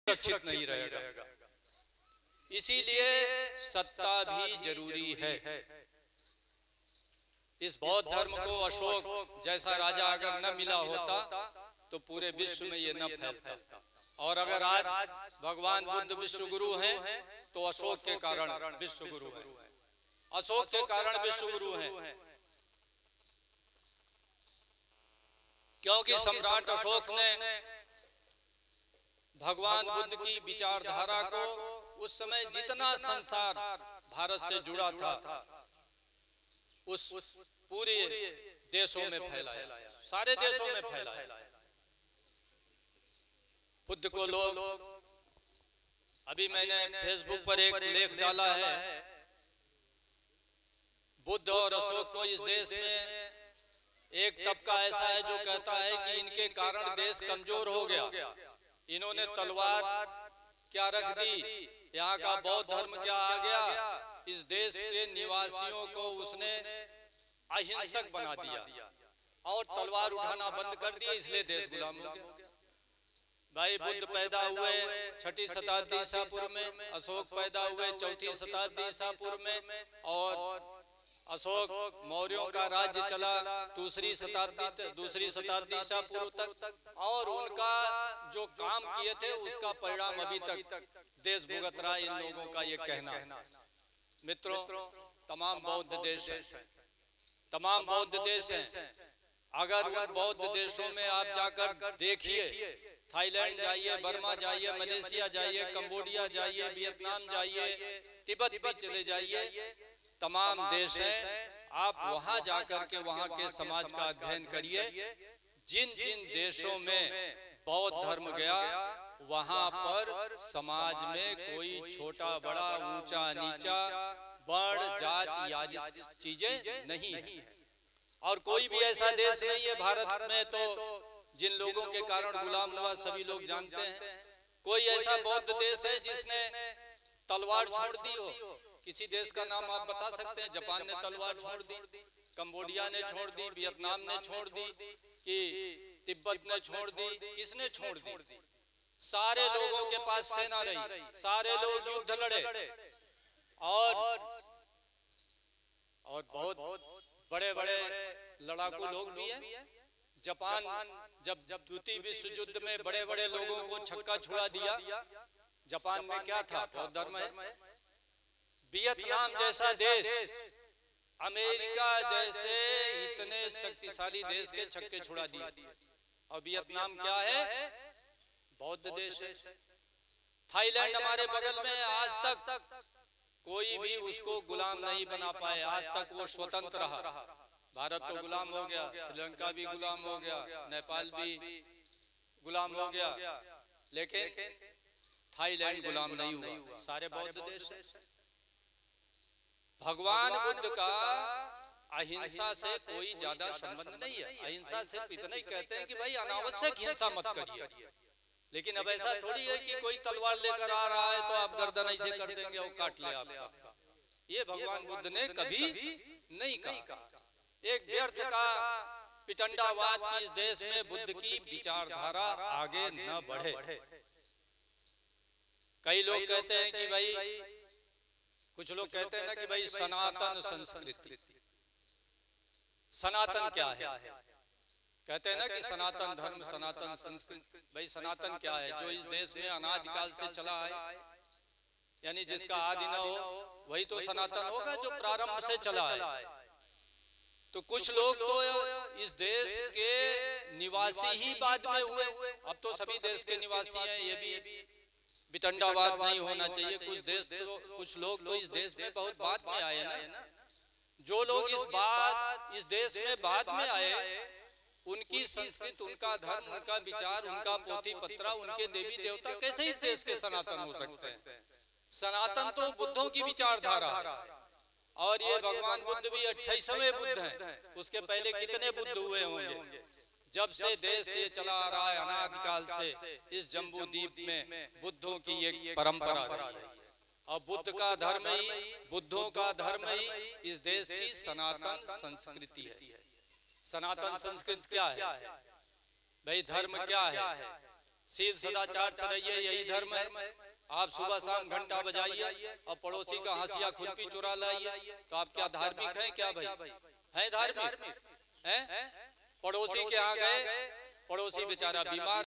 सुरक्षित नहीं रहेगा। इसीलिए सत्ता भी जरूरी है। इस बौद्ध धर्म को अशोक जैसा राजा अगर न मिला होता तो पूरे विश्व में ये न फैलता। और अगर आज भगवान बुद्ध विश्व गुरु हैं तो अशोक के कारण विश्व गुरु हैं, अशोक के कारण विश्व गुरु हैं। क्योंकि सम्राट अशोक ने भगवान बुद्ध की विचारधारा को उस समय जितना संसार भारत से जुड़ा था उस पूरे देशों में फैलाया, सारे देशों में फैलाया। बुद्ध को लोग, अभी मैंने फेसबुक पर एक लेख डाला है, बुद्ध और अशोक को इस देश में एक तबका ऐसा है जो कहता है कि इनके कारण देश कमजोर हो गया। इन्होंने तलवार क्या रख दी, यहाँ का बौद्ध धर्म क्या आ गया, इस देश के निवासियों को उसने अहिंसक बना दिया और तलवार उठाना बंद कर दिया, इसलिए देश गुलाम हो गया। भाई बुद्ध पैदा हुए 6ठी शताब्दी ईसा पूर्व में, अशोक पैदा हुए 4ठी शताब्दी ईसा पूर्व में, और अशोक मौर्यों का राज्य चला दूसरी शताब्दी ईसा पूर्व तक, और उनका जो काम किए थे उसका परिणाम अभी तक देश भुगत रहा है। इन लोगों का ये कहना है। मित्रों, तमाम बौद्ध देश हैं, तमाम बौद्ध देश हैं। अगर उन बौद्ध देशों में आप जाकर देखिए, थाईलैंड जाइए, बर्मा जाइए, मलेशिया जाइए, कंबोडिया जाइए, वियतनाम जाइए, तिब्बत भी चले जाइए, तमाम देश हैं। आप वहां जाकर के वहां के समाज का अध्ययन करिए। जिन जिन देशों में बौद्ध धर्म गया वहां पर समाज में कोई छोटा बड़ा, ऊंचा नीचा, वर्ण जात या चीजें नहीं है। और कोई भी ऐसा देश नहीं है भारत में तो जिन लोगों के कारण गुलाम हुआ सभी लोग जानते हैं। कोई ऐसा बौद्ध देश है जिसने तलवार छोड़ दी हो? किसी देश का नाम आप बता सकते हैं? जापान ने तलवार छोड़ दी, कंबोडिया ने छोड़ दी, वियतनाम ने छोड़ दी, कि तिब्बत ने छोड़ दी, किसने छोड़ दी? सारे लोगों के पास सेना रही, सारे लोग युद्ध लड़े, और बहुत बड़े बड़े लड़ाकू लोग भी हैं। जापान जब द्वितीय विश्व युद्ध में बड़े बड़े लोगों को छक्का छुड़ा दिया, जापान में क्या था? बौद्ध धर्म है। वियतनाम जैसा देश, अमेरिका जैसे इतने शक्तिशाली देश के छक्के छुड़ा दिए, और वियतनाम क्या है? बौद्ध देश है। थाईलैंड हमारे बगल में, आज तक कोई भी उसको गुलाम नहीं बना पाए, आज तक वो स्वतंत्र रहा। भारत तो गुलाम हो गया, श्रीलंका भी गुलाम हो गया, नेपाल भी गुलाम हो गया, लेकिन थाईलैंड गुलाम नहीं हुआ। सारे बौद्ध देश। भगवान बुद्ध का अहिंसा से कोई ज्यादा संबंध नहीं है। अहिंसा सिर्फ इतना ही कहते हैं कि भाई अनावश्यक हिंसा मत करिए, लेकिन अब ऐसा थोड़ी है कि कोई तलवार लेकर आ रहा है तो आप गर्दन ऐसे कर देंगे और काट ले आपका। ये भगवान बुद्ध ने कभी नहीं कहा। एक व्यर्थ का पिटंडावाद की इस देश में बुद्ध की विचारधारा आगे न बढ़े। कई लोग कहते हैं कि भाई, कुछ लोग कहते हैं ना कि भाई सनातन संस्कृति, सनातन क्या है? कहते हैं ना कि सनातन धर्म, सनातन संस्कृति। भाई सनातन क्या है? जो इस देश में अनादिकाल से चला है, यानी जिसका आदि न हो वही तो सनातन होगा, जो प्रारंभ से चला है। तो कुछ लोग तो इस देश के निवासी ही बाद में हुए, अब तो सभी देश के निवासी हैं। ये भी वितंडावाद नहीं होना चाहिए। कुछ लोग तो इस देश में बहुत बाद में आए ना। जो लोग इस देश में बाद में आए, उनकी संस्कृति, उनका धर्म, उनका विचार, उनका पोथी पत्रा, उनके देवी देवता कैसे इस देश के सनातन हो सकते हैं? सनातन तो बुद्धों की विचारधारा है। और ये भगवान बुद्ध भी 28वें बुद्ध हैं। उसके पहले कितने बुद्ध हुए होंगे? जब से देश ये चला आ रहा है अनादिकाल से, इस जम्बू द्वीप में बुद्धों की एक परंपरा रही है। और बुद्ध का धर्म ही, बुद्धों का धर्म ही इस देश की सनातन संस्कृति है। सनातन संस्कृति क्या है भाई? धर्म क्या है? शील सदाचार सदैये यही धर्म है। आप सुबह शाम घंटा बजाइए और पड़ोसी का हंसिया खुरपी चुरा लाइए, तो आप क्या धार्मिक हैं क्या भाई? हैं धार्मिक हैं? पड़ोसी के यहाँ गए, पड़ोसी बेचारा बीमार